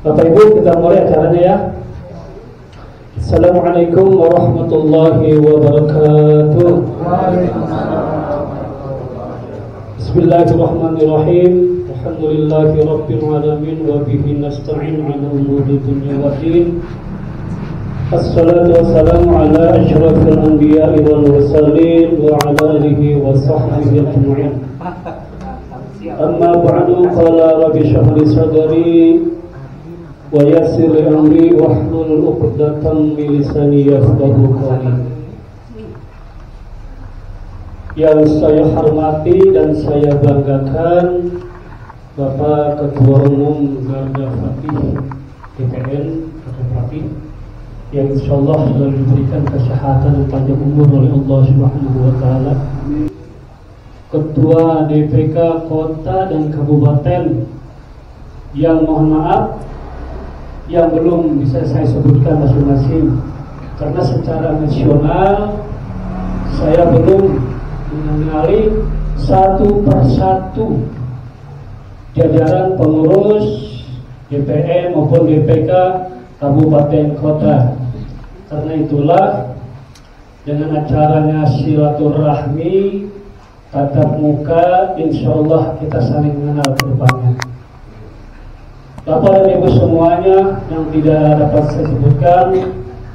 Bapak Ibu, kita mulai acaranya ya. Assalamualaikum warahmatullahi wabarakatuh. Bismillahirrahmanirrahim. Alhamdulillahi rabbil alamin wa bihi nasta'in ala umuri dunya waddin. Assalatu wassalamu ala asyrafil anbiya'i wal mursalin wa ala alihi wa sahbihi ajma'in. Amma ba'du, qala rabbi shrah li sadri wa yassir li amri wahlul 'uqdatam min lisani yafqahu qawli. Yang saya hormati dan saya banggakan Bapak Ketua Umum Garda Fatih DPN Garda Fatih, yang insyaallah sudah diberikan kesehatan dan panjang umur oleh Allah Subhanahu wa taala. Ketua DPK Kota dan Kabupaten yang mohon maaf yang belum bisa saya sebutkan masing-masing karena secara nasional saya belum mengenali satu persatu jajaran pengurus DPM maupun DPK Kabupaten Kota. Karena itulah dengan acaranya silaturahmi tatap muka, insyaallah kita saling mengenal ke depannya. Bapak dan Ibu semuanya yang tidak dapat saya sebutkan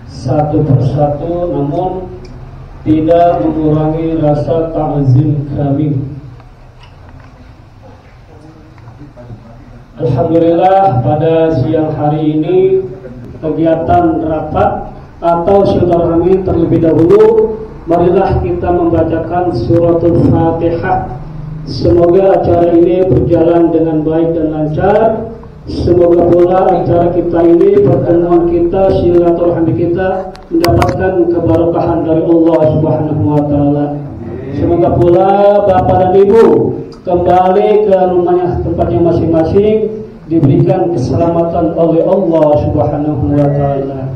satu persatu, namun tidak mengurangi rasa ta'zim kami. Alhamdulillah pada siang hari ini kegiatan rapat atau silaturahmi terlebih dahulu, marilah kita membacakan suratul Fatihah. Semoga acara ini berjalan dengan baik dan lancar. Semoga pula acara kita ini, pertemuan kita, silaturahmi kita mendapatkan keberkahan dari Allah Subhanahu wa taala. Semoga pula Bapak dan Ibu kembali ke rumahnya, tempatnya masing-masing, diberikan keselamatan oleh Allah Subhanahu wa taala.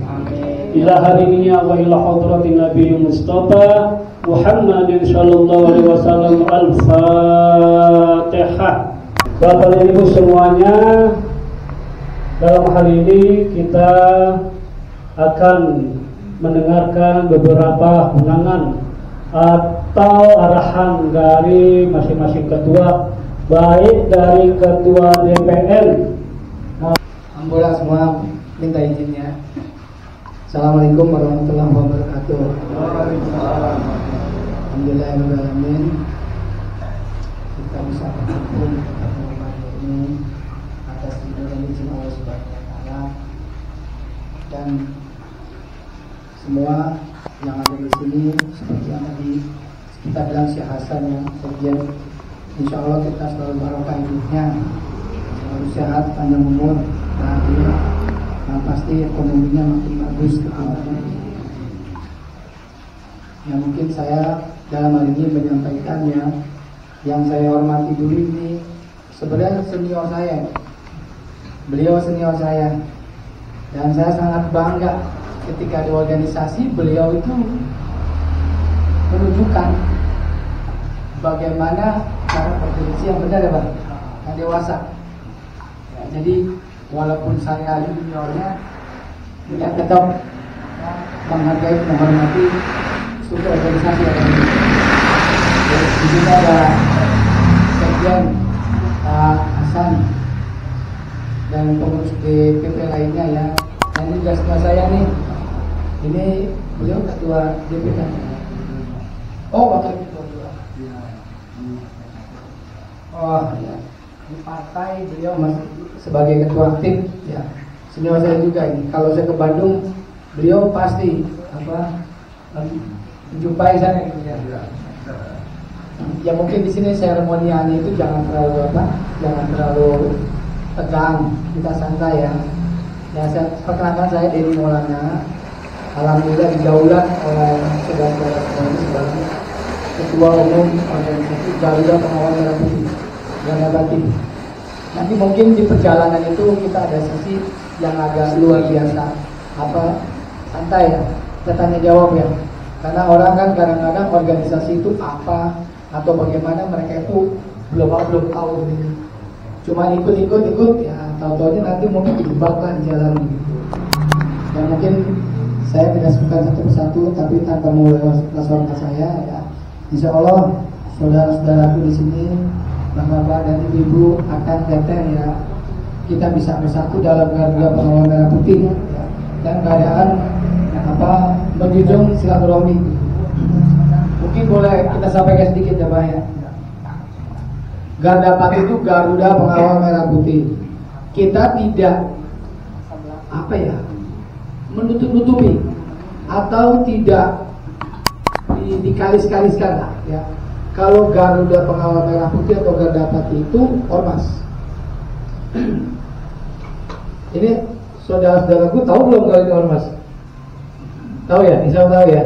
Ila hadiniya wa ila hadratin Nabi Mustafa Muhammadin sallallahu alaihi wasallam. Al-Fatihah. Bapak dan Ibu semuanya, dalam hal ini kita akan mendengarkan beberapa undangan atau arahan dari masing-masing ketua, baik dari ketua DPN. Alhamdulillah semua minta izinnya. Assalamualaikum warahmatullahi wabarakatuh. Alhamdulillahirrahmanirrahim. Kita bisa berkumpul pada pagi ini atas ridho dan izin Allah Subhanahu wa taala, dan semua yang ada di sini seperti yang tadi kita bilang Syekh Hasan yang bagian, insya Allah kita selalu barokah hidupnya, selalu sehat, panjang umur, bahagia, dan pasti ekonominya makin bagus kedepannya. Ya mungkin saya dalam hal ini menyampaikannya, yang saya hormati dulu ini sebenarnya senior saya. Beliau senior saya, dan saya sangat bangga ketika di organisasi beliau itu menunjukkan bagaimana cara berdiri yang benar ya Pak, yang dewasa ya. Jadi walaupun saya juniornya, dia tetap menghargai, menghormati struktur organisasi yang ada. Di sini ada Sekjen Pak Hasan dan pengurus DPP lainnya ya. Dan ini juga setelah saya nih, ini beliau ketua DPP. Oh, wakil ketua juga. Oh ya, di partai beliau masih sebagai ketua aktif ya. Senior saya juga ini. Kalau saya ke Bandung, beliau pasti menjumpai saya gitu ya. Ya mungkin di sini seremonialnya itu jangan terlalu tegang, kita santai ya. Ya, saya perkenalkan, saya Denny Maulana. Alhamdulillah didaulat oleh saudara-saudara sekalian sebagai Ketua Umum Organisasi Garuda Pengawal Merah Putih Garda Fatih. Nanti mungkin di perjalanan itu kita ada sisi yang agak luar biasa, santai ya, kita tanya jawab ya. Karena orang kan kadang-kadang organisasi itu apa atau bagaimana mereka itu belum tahu gitu. Cuma ikut ya, tahu-tahunya nanti mungkin dijebak lah di jalan gitu. Dan mungkin saya tidak sebutkan satu persatu, tapi tanpa melewaskan saya ya. Insya Allah saudara-saudaraku di sini, bapak-bapak dan ibu akan teteh ya, kita bisa bersatu dalam Garuda Pengawal Merah Putih ya, dan keadaan menjunjung silaturahmi. Mungkin boleh kita sampaikan sedikit ya Pak ya. Garda Pati itu Garuda Pengawal Merah Putih. Kita tidak menutup-nutupi atau tidak dikalis-kaliskan lah ya. Kalau Garuda Pengawal Merah Putih atau Garda Pati itu ormas. Ini saudara-saudaraku tahu belum kalau itu ormas? Tahu ya, insya Allah tahu ya.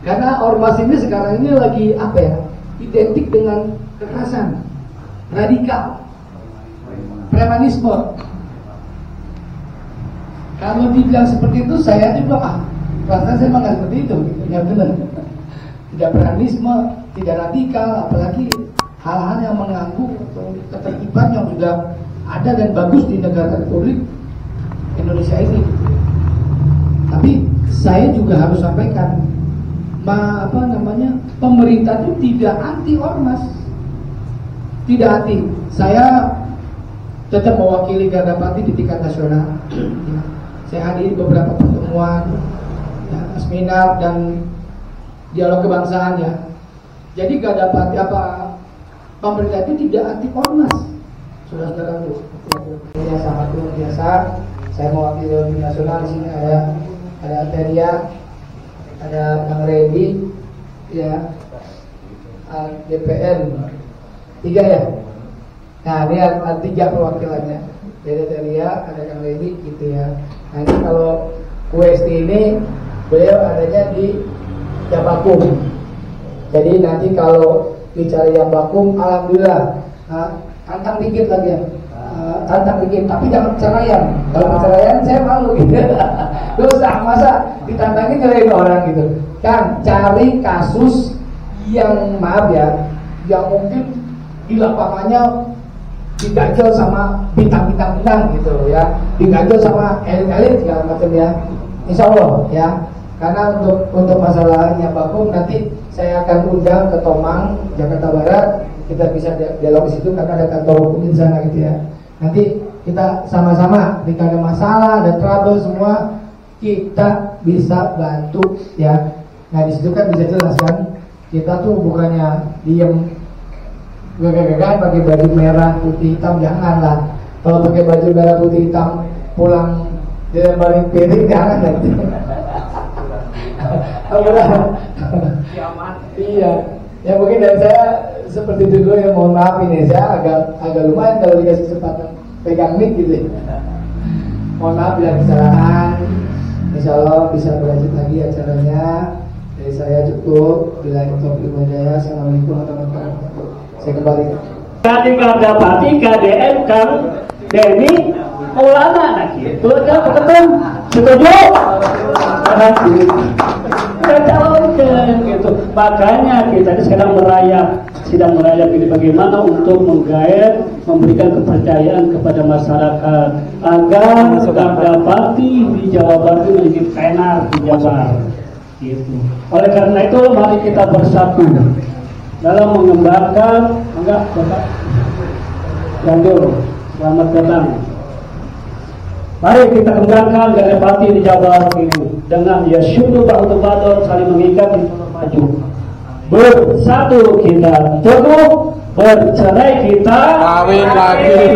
Karena ormas ini sekarang ini lagi identik dengan kekerasan, radikal, premanisme. Kalau dibilang seperti itu, saya juga rasanya saya memang nggak seperti itu, ya benar. Tidak premanisme, tidak radikal, apalagi hal-hal yang mengganggu ketertiban yang sudah ada dan bagus di negara Republik Indonesia ini. Tapi saya juga harus sampaikan, pemerintah itu tidak anti ormas, tidak anti. Saya tetap mewakili Garda Pati di tingkat nasional. Saya hadiri beberapa pertemuan, seminar dan dialog kebangsaan ya. Jadi Garda Pati pemerintah itu tidak anti ormas, saudara-saudara itu. Ini sangat luar biasa. Saya mewakili di nasional, di sini ada Teria, ada Kang Reddy, ya, DPN 3 ya. Nah ini ada 3 perwakilannya. Ada Teria, ada Kang Reddy, gitu ya. Nah ini kalau UST ini beliau adanya di Jabakum. Jadi nanti kalau bicara Jabakum, alhamdulillah, tantang dikit lagi ya. Tantang dikit, tapi jangan perceraian. Kalau perceraian saya malu gitu. Dosa, masa ditantangin nyerahin orang gitu. Kan cari kasus yang yang mungkin di lapangannya diganjel sama bintang-bintang gitu ya, diganjel sama elit-elit segala macam ya. Insya Allah ya. Karena untuk masalahnya Bakum nanti saya akan undang ke Tomang, Jakarta Barat. Kita bisa dialog di situ karena ada kantor hukum di sana gitu ya. Nanti kita sama-sama jika ada masalah, ada trouble semua kita bisa bantu ya. Nah di situ kan bisa jelas kan, kita tuh bukannya diem gagah-gagahan pakai baju merah putih hitam, jangan lah. Kalau pakai baju merah putih hitam pulang dilembarin piring, jangan lah. Iya, ya mungkin dari saya seperti itu dulu ya, mohon maaf ini saya agak lumayan kalau dikasih kesempatan pegang mic gitu. Mohon maaf bila kesalahan. Insya Allah bisa berlanjut lagi acaranya. Dari saya cukup. Bila taufiq wal hidayah. Assalamualaikum warahmatullahi wabarakatuh. Saya kembali. Tadi Garda Pati, KDM, Kang Denny, ulama nah gitu. Kan ketemu, setuju? Kita calonkan gitu. Makanya kita ini sedang merayap ini bagaimana untuk menggait, memberikan kepercayaan kepada masyarakat agar Garda Pati di Jawa Barat menjadi tenar di Jabar. Gitu. Oleh karena itu mari kita bersatu dalam mengembangkan Bapak Gandur, selamat datang. Mari kita kembangkan Garda Pati di Jabar ini dengan yasyudu ba'du ba'dun, saling mengikat di maju. Bersatu kita teguh, bercerai kita kawin lagi.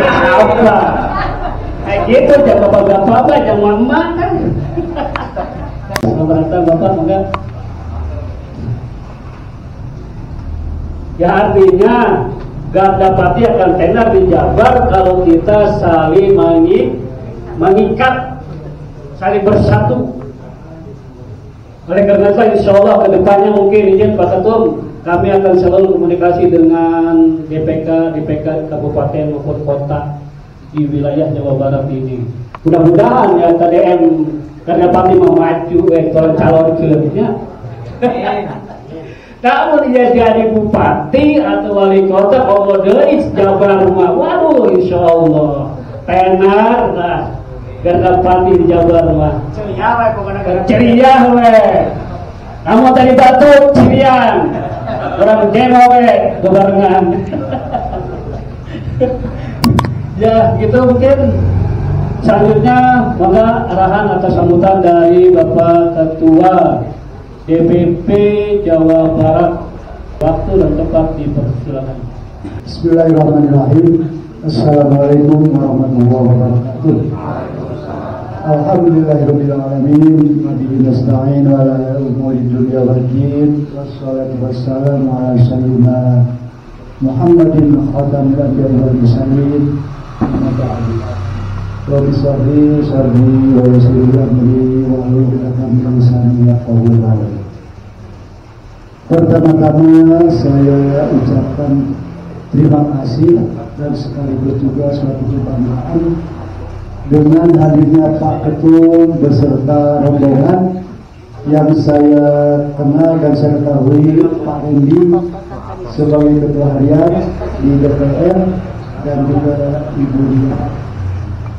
Kayak gitu, jangan bapak-bapak, jangan mama kan. Selamat datang Bapak, enggak? Ya artinya Garda Pati akan tenar di Jabar kalau kita saling mengikat, saling bersatu. Oleh karena itu insya Allah kedepannya mungkin izin Pak Ketum, kami akan selalu komunikasi dengan DPK kabupaten maupun kota di wilayah Jawa Barat ini. Mudah-mudahan ya KDM Garda Pati mau maju calon filmnya. Namun dia jadi bupati atau wali kota Jabar rumah, waduh insya Allah tenar nah Gardapati di Jabar mah Ceria we pokoknya ceria we kamu tadi batuk cirian orang geno we bebarengan ya gitu mungkin. Selanjutnya maka arahan atau sambutan dari Bapak Ketua DPP Jawa Barat. Waktu dan tempat dipersilakan. Bismillahirrahmanirrahim. Assalamualaikum warahmatullahi wabarakatuh. Alhamdulillahirabbil alamin. Wabihi nasta'in wa ala umuri dunya waddin. Wassalatu wassalamu ala sayyidina Muhammadin khatamil anbiya'i wal mursalin. Amma ba'du. Rabbi shrah sadri wa yassir li amri wahlul 'uqdatam min lisani yafqahu qawli. Pertama-tama saya ucapkan terima kasih dan sekaligus juga suatu kebanggaan dengan hadirnya Pak Ketum beserta rombongan yang saya kenal dan saya ketahui Pak Hendi sebagai Ketua Harian di DPR dan juga Ibu Lia.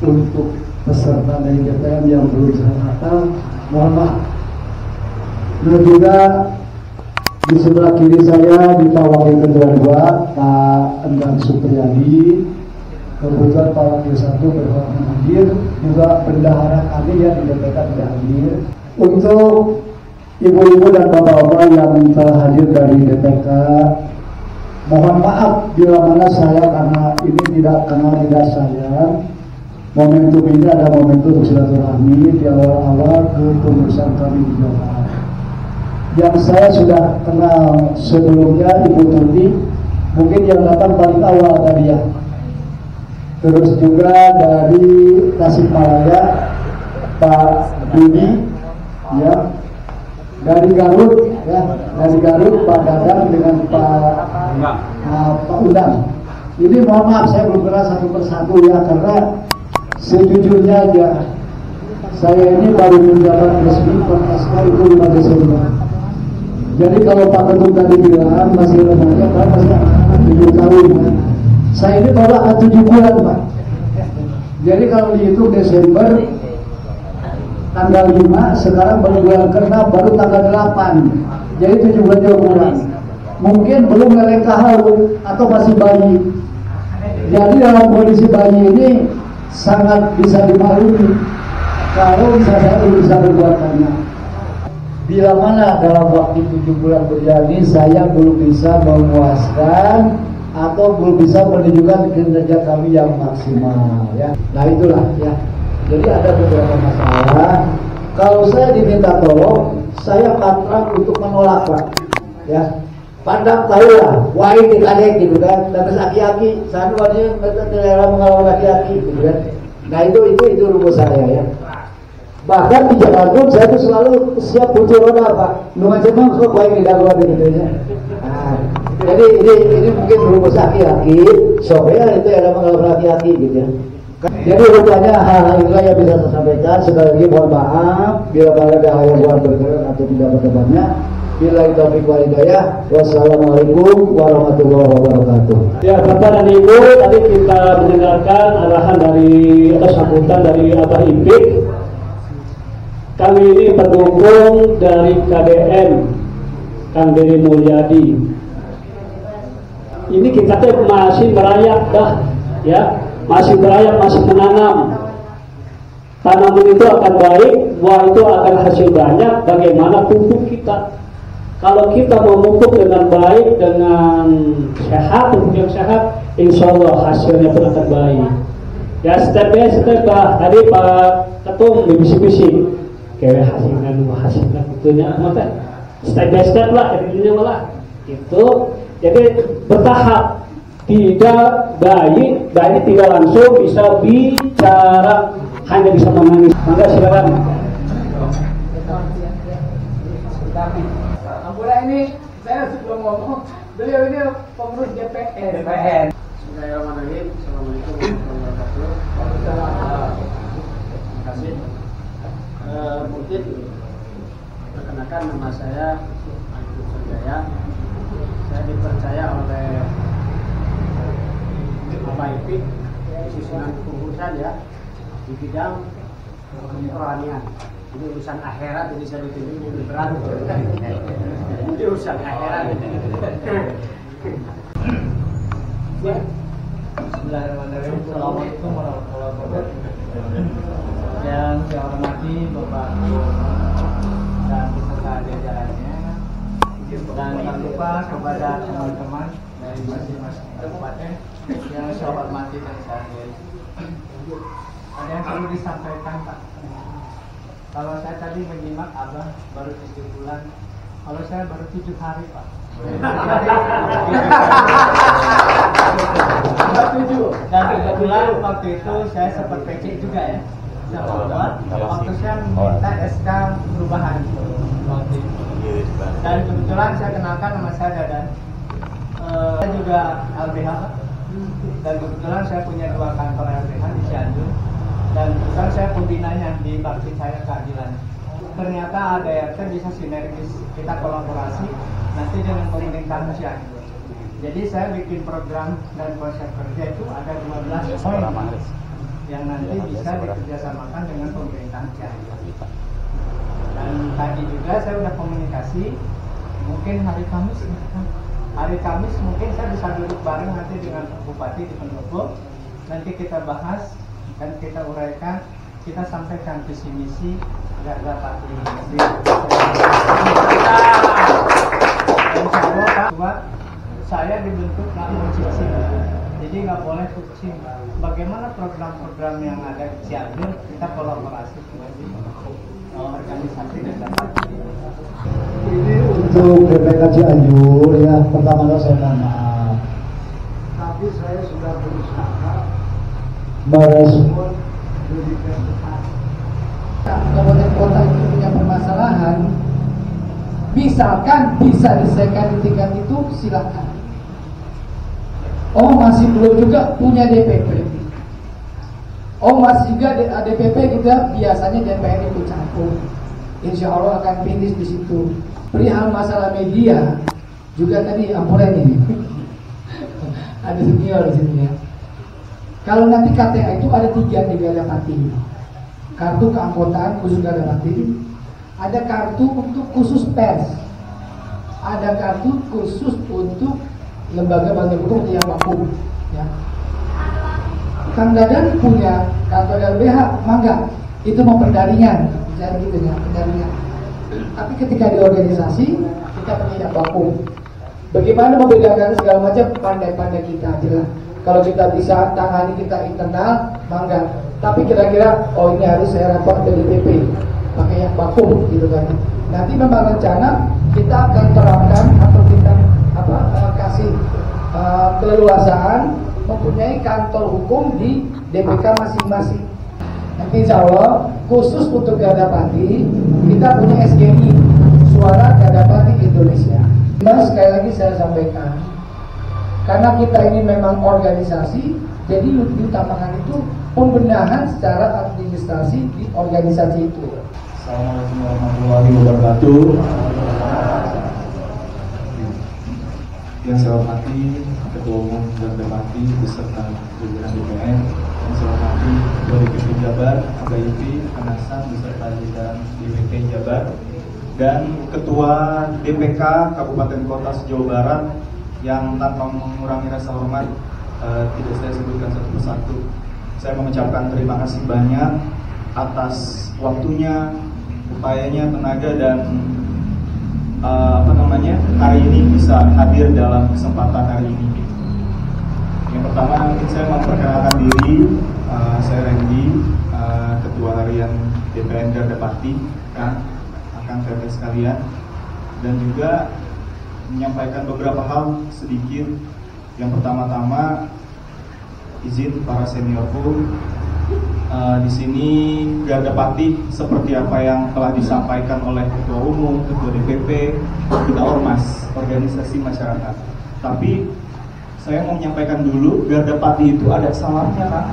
Untuk peserta dari DPR yang belum saya kata, mohon maaf. Dan juga di sebelah kiri saya di Pak Wakil Ketua 2 Pak Endang Supriyadi, kebetulan Pak Wakil 1 berhalangan hadir, juga bendahara kami yang di DPR tidak hadir. Untuk ibu-ibu dan bapak-bapak yang telah hadir dari DPK, mohon maaf bila mana saya karena ini tidak kenal lidah saya. Momentum ini ada momentum untuk silaturahmi di awal-awal kepengurusan kami di Jawa Barat. Yang saya sudah kenal sebelumnya Ibu Tuti, mungkin yang datang paling awal tadi ya. Terus juga dari Tasikmalaya Pak Dudi, ya. Dari Garut, ya. Dari Garut Pak Dadang dengan Pak Udang. Ini mohon maaf saya belum kenal satu persatu ya, karena sejujurnya aja saya ini baru menjabat resmi per SK itu 5 Desember. Jadi kalau Pak Ketum tadi bilang masih remaja, Pak masih anak-anak 7 tahun kan. Saya ini baru akan 7 bulan Pak. Jadi kalau dihitung Desember tanggal 5, sekarang baru bulan ke-6, baru tanggal 8. Jadi 7 bulan. Mungkin belum melengkah laut atau masih bayi. Jadi dalam kondisi bayi ini sangat bisa dimaklumi kalau saya belum bisa berbuat banyak. Bila mana dalam waktu 7 bulan berjalan saya belum bisa memuaskan atau belum bisa menunjukkan kinerja kami yang maksimal ya. Nah itulah ya. Jadi ada beberapa masalah. Kalau saya diminta tolong, saya pantang untuk menolak Pak. Ya. Pandang tahu lah, wah ini kadek gitu kan, tapi aki-aki, sana wajib daerah mengalami aki-aki gitu kan. Nah itu rumus saya ya. Bahkan di Jakarta saya itu selalu siap pucuk roda Pak. Lu macam kok wah ini darurat gitu ya. Nah, jadi ini mungkin rumus aki-aki, supaya itu era mengalami aki-aki gitu ya. Jadi rupanya hal-hal inilah yang bisa saya sampaikan. Sekali lagi mohon maaf bila ada hal yang kurang berkenan atau tidak berkebannya. Billahi taufiq wal hidayah. Wassalamualaikum warahmatullahi wabarakatuh. Ya Bapak dan Ibu, tadi kita mendengarkan arahan dari atau sambutan dari Abah Ipik. Kami ini pendukung dari KDM Kang Deddy Mulyadi. Ini kita masih merayak dah, ya, masih merayak, masih menanam. Tanaman itu akan baik, buah itu akan hasil banyak. Bagaimana pupuk kita? Kalau kita memupuk dengan baik, dengan sehat, pupuk yang sehat, insya Allah hasilnya pun akan baik. Ya step by step Pak. Tadi Pak Ketum dibisik-bisik, kayak hasilnya itunya maka step by step lah, jadinya malah itu. Jadi bertahap, tidak baik tidak langsung bisa bicara, hanya bisa menangis. Maka silakan. Ampura ini saya sebelum ngomong, beliau ini pengurus DPR. Bismillahirrahmanirrahim. Assalamualaikum warahmatullahi wabarakatuh. Terima kasih. Mungkin perkenalkan nama saya Agus Sanjaya. Saya dipercaya oleh Abah Ipik susunan kepengurusan ya di bidang kerohanian. Ini urusan akhirat, jadi saya ditunjuk lebih berat. Ini urusan akhirat. Bismillahirrahmanirrahim. Assalamualaikum warahmatullahi wabarakatuh. Yang saya hormati Bapak dan beserta jajarannya, dan tak lupa kepada teman-teman dari masing-masing kabupaten yang saya hormati dan saya hargai. Ada yang perlu disampaikan, Pak? Kalau saya tadi menyimak Abah baru 7 bulan, kalau saya baru 7 hari, Pak. Dan kebetulan waktu itu saya sempat PC juga ya, waktu saya minta SK perubahan waktu itu. Dan kebetulan saya kenalkan nama saya Dadan. Saya juga LBH, dan kebetulan saya punya 2 kantor LBH di Cianjur. Dan kebetulan saya pembinanya di Bakti Cahaya Keadilan. Ternyata ADRT bisa sinergis, kita kolaborasi nanti dengan pemerintah Indonesia. Jadi saya bikin program dan konsep kerja itu ada 12 poin yang nanti bisa dikerjasamakan dengan pemerintah Indonesia. Dan tadi juga saya sudah komunikasi, mungkin hari Kamis mungkin saya bisa duduk bareng nanti dengan Bupati di Pendopo. Nanti kita bahas dan kita uraikan, kita sampaikan visi misi Garda Pati ini. Insya Allah saya dibentuk namun kucing, jadi nggak boleh kucing. Bagaimana program-program yang ada di Cianjur kita kolaborasi dengan organisasi Garda Pati. Ini untuk BPK Cianjur ya, pertama saya mohon maaf. Tapi saya sudah berusaha merespon dari kabupaten kota itu punya permasalahan, misalkan bisa diselesaikan di tingkat itu, silakan. Oh masih belum juga punya DPP. Oh masih juga DPP kita biasanya DPR ikut campur. Insya Allah akan finish di situ. Perihal masalah media juga tadi ampuran ini. Ada senior di sini ya. Kalau nanti KTA itu ada 3 di Garda Pati. Kartu keanggotaan khusus Garda Pati, ada kartu untuk khusus pers, ada kartu khusus untuk lembaga-lembaga hukum yang vakum. Ya. Kang Dadan punya kantor LBH, mangga itu mau pendaringan, jadi gitu ya, pendaringan. Tapi ketika di organisasi kita punya yang vakum. Bagaimana membedakan segala macam, pandai-pandai kita aja. Kalau kita bisa tangani kita internal, mangga. Tapi kira-kira, oh ini harus saya rapat dari DPP, pakai yang vakum gitu kan. Nanti memang rencana kita akan terapkan atau kita kasih keleluasaan mempunyai kantor hukum di DPK masing-masing. Nanti insya Allah khusus untuk Garda Pati kita punya SGI, Suara Garda Pati Indonesia. Nah, sekali lagi saya sampaikan, karena kita ini memang organisasi, jadi diutamakan itu pembenahan secara administrasi di organisasi itu. Assalamualaikum warahmatullahi wabarakatuh. Yang saya hormati Ketua Umum Garda Pati beserta jajaran DPR, yang saya hormati Ketua DPP Jabar, AGIP, Kanasan beserta jajaran DPP Jabar, dan Ketua DPK Kabupaten Kota se-Jawa Barat yang tanpa mengurangi rasa hormat tidak saya sebutkan satu persatu. Saya mengucapkan terima kasih banyak atas waktunya, upayanya, tenaga, dan hari ini bisa hadir dalam kesempatan hari ini. Yang pertama mungkin saya memperkenalkan diri, saya Randy, Ketua Harian DPN Garda Pati, akan teteh sekalian, dan juga menyampaikan beberapa hal sedikit. Yang pertama-tama izin para seniorku, di sini Garda Pati seperti apa yang telah disampaikan oleh Ketua Umum, Ketua DPP, kita ormas, organisasi masyarakat. Tapi saya mau menyampaikan dulu, Garda Pati itu ada salamnya, Kak.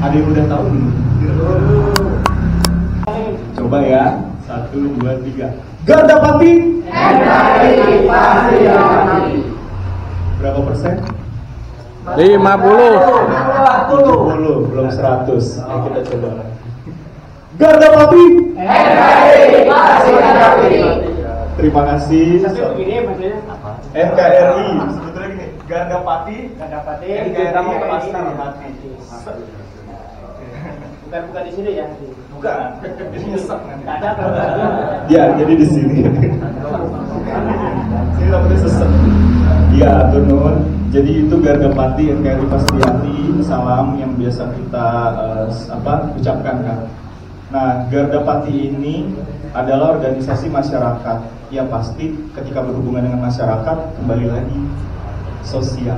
Ada yang udah tahu belum? Coba ya, 1, 2, 3. Garda Pati. NKRI pasti. Berapa persen? 50, belum 100. Ayo kita coba. Garda Pati. Terima kasih. NKRI. Sebetulnya gini, Garda Pati, NKRI Pasar Mati. Bukan di sini ya? Bukan. Ini nyesek nanti. Ada Ya, jadi di sini. Sini namanya sesek. Ya, Tunun. Jadi itu Garda Pati NKRI Pastiati, salam yang biasa kita ucapkan kan. Nah, Garda Pati ini adalah organisasi masyarakat yang pasti ketika berhubungan dengan masyarakat kembali lagi sosial.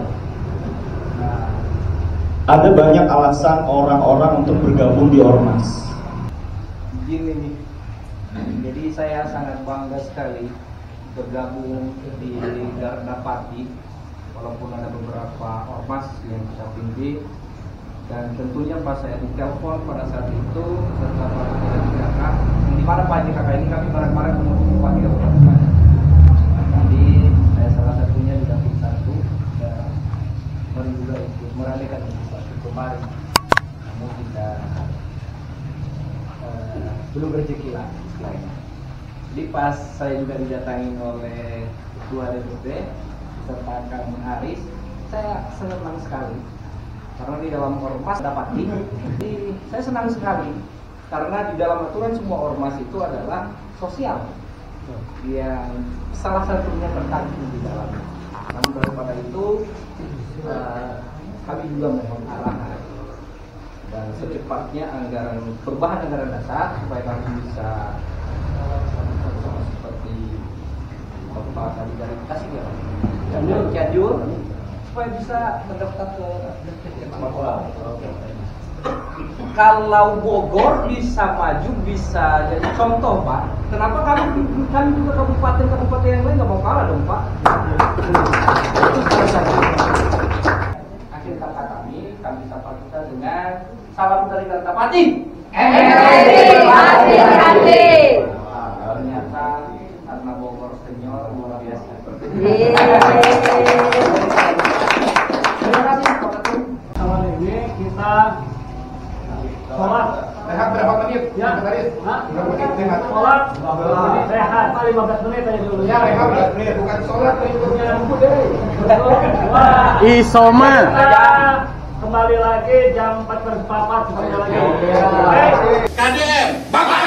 Ada banyak alasan orang-orang untuk bergabung di ormas. Begini nih, jadi saya sangat bangga sekali bergabung di Garda Pati, walaupun ada beberapa ormas yang kita pimpin. Dan tentunya pas saya ditelepon pada saat itu serta Pak JKK, di mana Pak JKK ini kami bareng-bareng menunggu Pak JKK. Jadi saya salah satunya di Dapil 1 dan baru juga ikut meramekan satu kemarin. Namun kita belum rezeki lah istilahnya. Jadi pas saya juga didatangi oleh Ketua DPP serta Kang Aris, saya senang sekali. Karena di dalam ormas dapati, jadi saya senang sekali karena di dalam aturan semua ormas itu adalah sosial yang salah satunya terkandung di dalamnya. Namun daripada itu kami juga mohon arahan dan secepatnya perubahan anggaran dasar supaya kami bisa seperti apa tadi dari kasih ya Cianjur supaya bisa mendaftar ke kalau Bogor bisa maju, bisa jadi contoh Pak. Kenapa kami juga kabupaten yang lain nggak mau kalah dong Pak? Itu salah satu. Akhir kata kami sapa kita dengan salam dari Garda Pati. Ternyata karena Bogor senior luar biasa. Awal ini kita sholat. Rehat berapa menit? Ya, Berapa menit rehat? sholat. Rehat 15 menit aja dulu. Ya, rehat 15 menit. Bukan sholat, punya rambut deh. Isoma. Kembali lagi jam 4:04 sebentar lagi. KDM, Bapak.